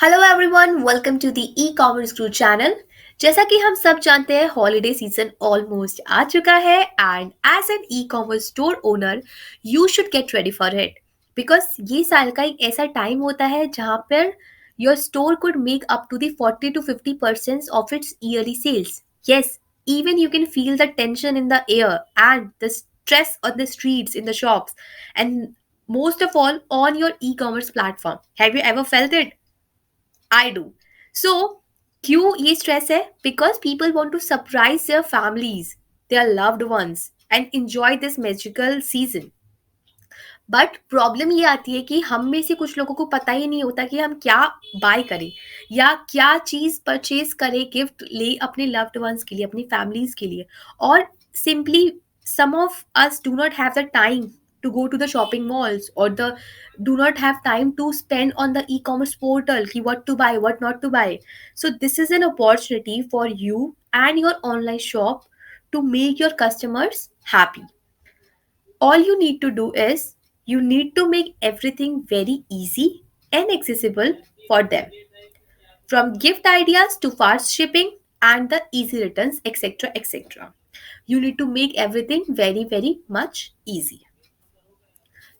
Hello everyone, welcome to the e commerce guru channel. जैसा कि हम सब जानते हैं, हॉलीडे सीजन ऑलमोस्ट आ चुका है and as an e commerce store owner you should get ready for it because ये साल का एक ऐसा टाइम होता है जहाँ पर your store could make up to the 40 to 50% of its yearly sales. Yes, even you can feel the tension in the air and the stress on the streets, in the shops, and most of all on your e-commerce platform. Have you ever felt it? I do. So, क्यों ये stress है? Because people want to surprise their families, their loved ones, and enjoy this magical season. But problem ये आती है कि हम में से कुछ लोगों को पता ही नहीं होता कि हम क्या बाय करें या क्या चीज परचेज करें, गिफ्ट ले अपने लव्ड वंस के लिए, अपनी फैमिलीज के लिए। और simply some of us do not have the time to go to the shopping malls, or the do not have time to spend on the e-commerce portal ki what to buy, what not to buy. So this is an opportunity for you and your online shop to make your customers happy. All you need to do is you need to make everything very easy and accessible for them, from gift ideas to fast shipping and the easy returns, etc. etc. You need to make everything very much easy.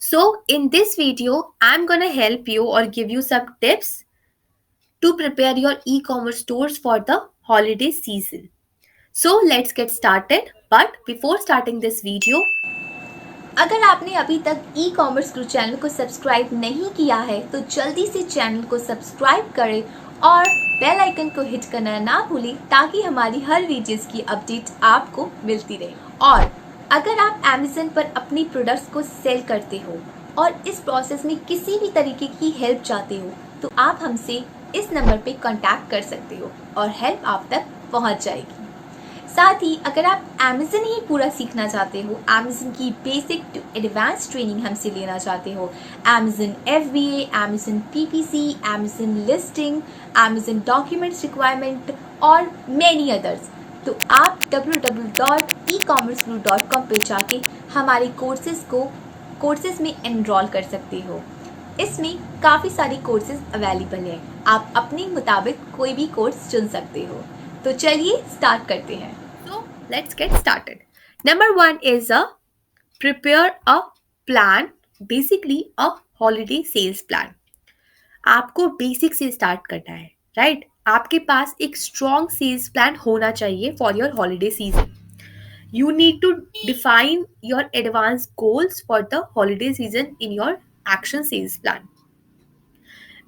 So in this video I'm gonna help you or give you some tips to prepare your e-commerce stores for the holiday season. So let's get started. But before starting this video, अगर आपने अभी तक ई commerce group channel को subscribe नहीं किया है तो जल्दी से चैनल को सब्सक्राइब करें और बेल आइकन को हिट करना ना भूलें ताकि हमारी हर वीडियोस की अपडेट आपको मिलती रहे। और अगर आप अमेज़न पर अपनी प्रोडक्ट्स को सेल करते हो और इस प्रोसेस में किसी भी तरीके की हेल्प चाहते हो तो आप हमसे इस नंबर पे कांटेक्ट कर सकते हो और हेल्प आप तक पहुंच जाएगी। साथ ही अगर आप अमेज़न ही पूरा सीखना चाहते हो, अमेज़न की बेसिक टू एडवांस ट्रेनिंग हमसे लेना चाहते हो, Amazon FBA, Amazon PPC, Amazon listing, Amazon documents requirement और मैनी अदर्स, तो आप www.ecommerceguru.com पे जाके हमारे कोर्सेज में एनरोल कर सकते हो। इसमें काफ़ी सारी कोर्सेज अवेलेबल हैं, आप अपने मुताबिक कोई भी कोर्स चुन सकते हो। तो चलिए स्टार्ट करते हैं। So let's get started. Number one is prepare a plan, basically a holiday sales plan. आपको बेसिक से स्टार्ट करना है, राइट? आपके पास एक स्ट्रॉन्ग सेल्स प्लान होना चाहिए for your holiday season. You need to define your advanced goals for the holiday season in your action sales plan.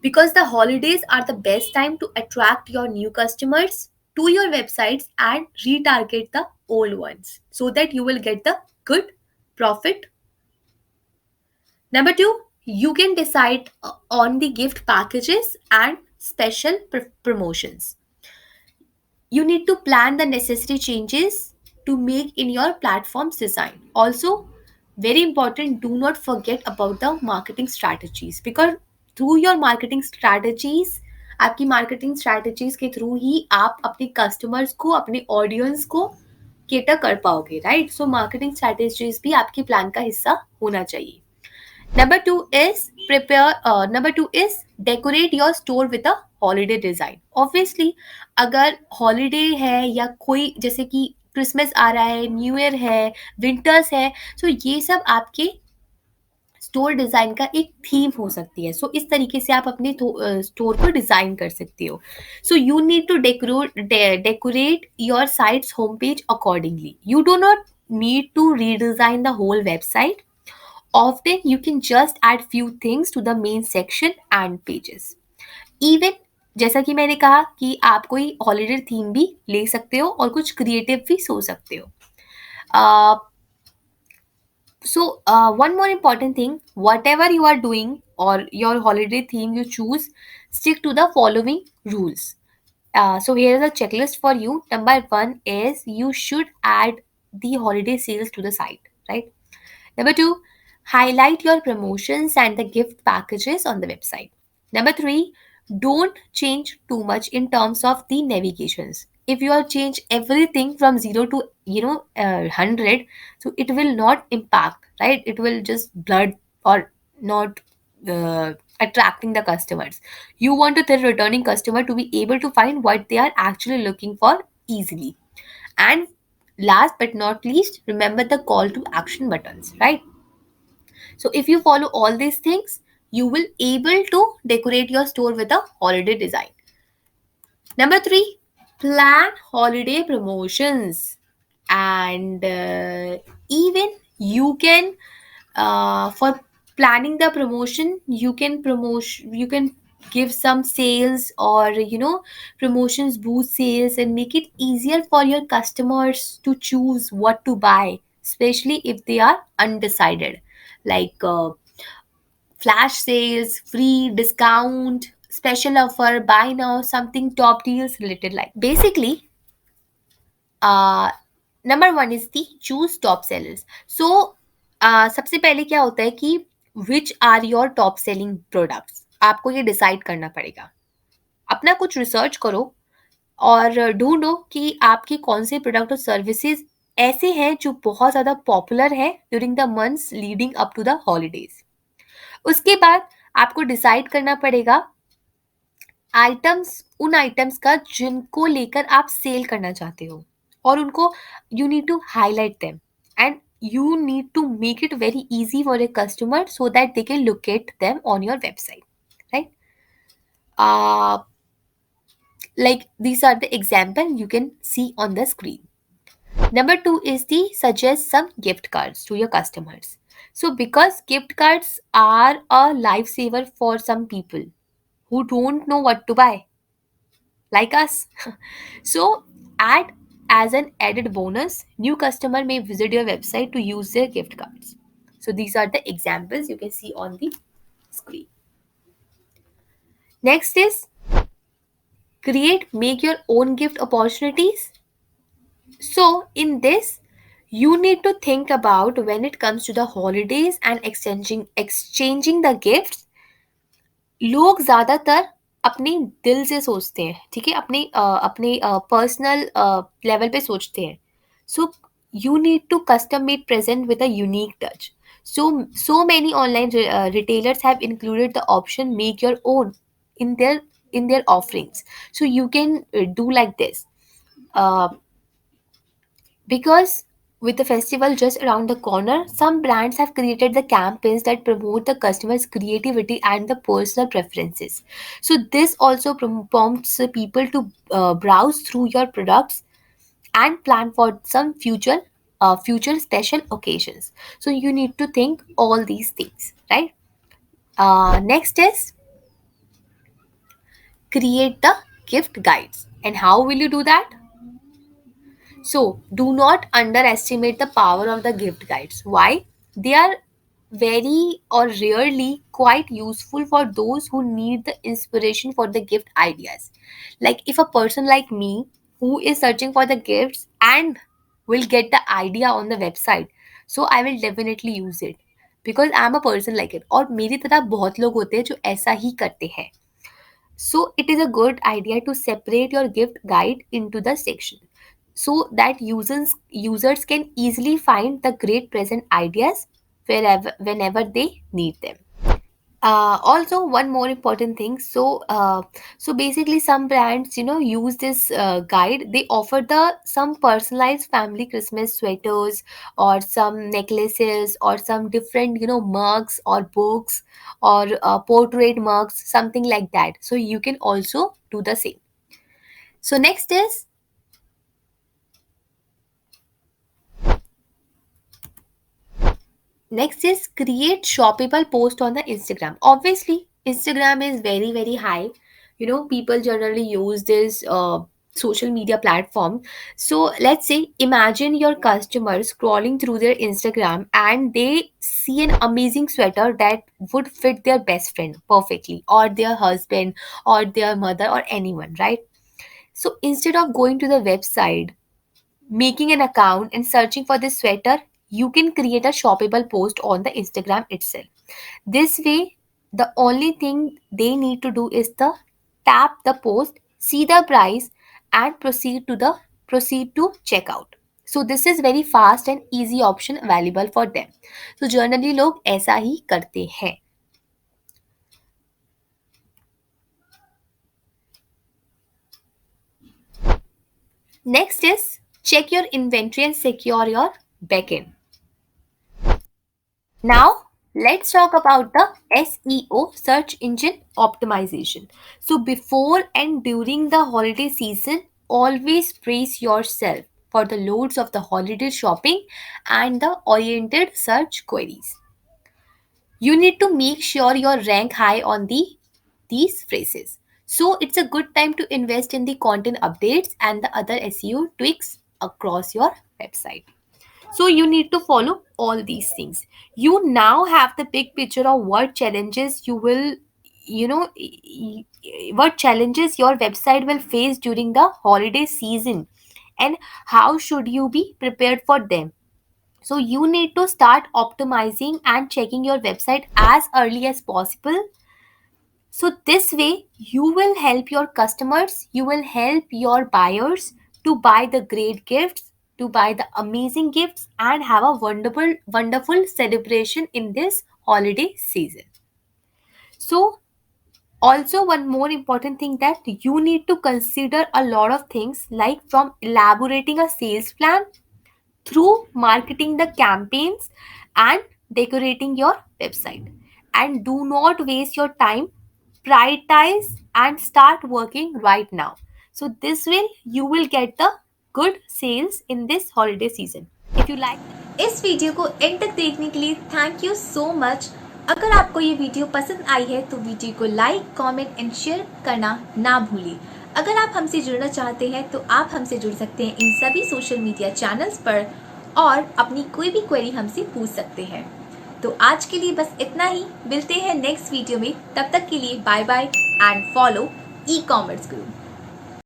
Because the holidays are the best time to attract your new customers to your websites and retarget the old ones so that you will get the good profit. Number two, you can decide on the gift packages and special promotions. You need to plan the necessary changes to make in your platform's design. Also, very important, do not forget about the marketing strategies, because through your marketing strategies, आपकी marketing strategies के through ही आप अपने customers को, अपने audience को cater कर पाओगे, right? So marketing strategies भी आपके प्लान का हिस्सा होना चाहिए. Number two is decorate your store with a holiday design. Obviously, अगर holiday है या कोई जैसे कि क्रिसमस आ रहा है, न्यू ईयर है, विंटर्स है, सो ये सब आपके स्टोर डिजाइन का एक थीम हो सकती है. सो इस तरीके से आप अपने स्टोर को डिजाइन कर सकते हो. So you need to decorate your sites home page accordingly. You do not need to redesign the whole website. Often you can just add few things to the main section and pages. Even जैसा कि मैंने कहा कि आप कोई holiday theme भी ले सकते हो और कुछ क्रिएटिव भी सोच सकते हो. One more important thing, whatever you are doing or your holiday theme you choose, stick to the following rules. So here is a checklist for you. Number one is you should add the holiday sales to the site, right? Number two, highlight your promotions and the gift packages on the website. Number three, don't change too much in terms of the navigations. If you are change everything from 0 to 100, so it will not impact, right? It will just blur or not attracting the customers. You want the returning customer to be able to find what they are actually looking for easily. And last but not least, remember the call to action buttons, right? So if you follow all these things, you will able to decorate your store with a holiday design. Number 3, plan holiday promotions. And even you can, for planning the promotion, you can give some sales, or promotions boost sales and make it easier for your customers to choose what to buy, especially if they are undecided, like flash sales, free discount, special offer, buy now, something top deals related. Like basically, uh, number 1 is the choose top sellers. So सबसे पहले क्या होता है कि which are your top selling products, आपको ये decide करना पड़ेगा. अपना कुछ रिसर्च करो और ढूंढो कि आपके कौन से प्रोडक्ट और सर्विसेज ऐसे हैं जो बहुत ज़्यादा पॉपुलर है during the months leading up to the holidays. उसके बाद आपको डिसाइड करना पड़ेगा आइटम्स, उन आइटम्स का जिनको लेकर आप सेल करना चाहते हो, और उनको you need to highlight them, and you need to make it very easy for a customer so that they can locate them on your website, right? uh, like these are the example you can see on the screen. Number 2 is the suggest some gift cards to your customers. So because gift cards are a lifesaver for some people who don't know what to buy, like us. So, add as an added bonus, new customer may visit your website to use their gift cards. So, these are the examples you can see on the screen. Next is make your own gift opportunities. So, in this, you need to think about when it comes to the holidays and exchanging the gifts. लोग ज़्यादातर अपने दिल से सोचते हैं, ठीक है, अपने पर्सनल लेवल पे सोचते हैं. So you need to custom made present with a unique touch. So many online retailers have included the option make your own in their offerings. So you can do like this. Because with the festival just around the corner, some brands have created the campaigns that promote the customer's creativity and the personal preferences. So this also prompts people to browse through your products and plan for some future special occasions. So you need to think all these things, right? Next is create the gift guides. And how will you do that? So, do not underestimate the power of the gift guides. Why? They are very or rarely quite useful for those who need the inspiration for the gift ideas. Like, if a person like me who is searching for the gifts and will get the idea on the website, so I will definitely use it because I am a person like it. और मेरी तरह बहुत लोग होते हैं जो ऐसा ही करते हैं. So it is a good idea to separate your gift guide into the section so that users can easily find the great present ideas whenever they need them. Also, one more important thing. So basically, some brands, use this guide. They offer some personalized family Christmas sweaters, or some necklaces, or some different, mugs or books, or portrait mugs, something like that. So you can also do the same. So next is create shoppable post on the Instagram. Obviously, Instagram is very, very high. People generally use this social media platform. So let's say, imagine your customer scrolling through their Instagram and they see an amazing sweater that would fit their best friend perfectly, or their husband, or their mother, or anyone, right? So instead of going to the website, making an account and searching for this sweater, you can create a shoppable post on the Instagram itself. This way, the only thing they need to do is the tap the post, see the price, and proceed to checkout. So this is very fast and easy option available for them. So generally लोग ऐसा ही करते हैं. Next is check your inventory and secure your backend. Now, let's talk about the SEO, search engine optimization. So, before and during the holiday season, always praise yourself for the loads of the holiday shopping and the oriented search queries. You need to make sure you rank high on these phrases. So, it's a good time to invest in the content updates and the other SEO tweaks across your website. So you need to follow all these things. You now have the big picture of what challenges you will, what challenges your website will face during the holiday season and how should you be prepared for them. So you need to start optimizing and checking your website as early as possible. So, this way, you will help your customers, you will help your buyers to buy the great gifts, to buy the amazing gifts, and have a wonderful celebration in this holiday season. So, also, one more important thing that you need to consider a lot of things like from elaborating a sales plan through marketing the campaigns and decorating your website. And do not waste your time, prioritize and start working right now. So this way you will get the good sales in this holiday season. If you like इस video को and तक देखने के लिए thank you so much. अगर आपको ये video पसंद आई है तो वीडियो को लाइक, कमेंट एंड शेयर करना ना भूलिए। अगर आप हमसे जुड़ना चाहते हैं तो आप हमसे जुड़ सकते हैं इन सभी सोशल मीडिया चैनल्स पर और अपनी कोई भी क्वेरी हमसे पूछ सकते हैं। तो आज के लिए बस इतना ही, मिलते हैं नेक्स्ट वीडियो में। तब तक के लिए bye bye and follow e commerce group.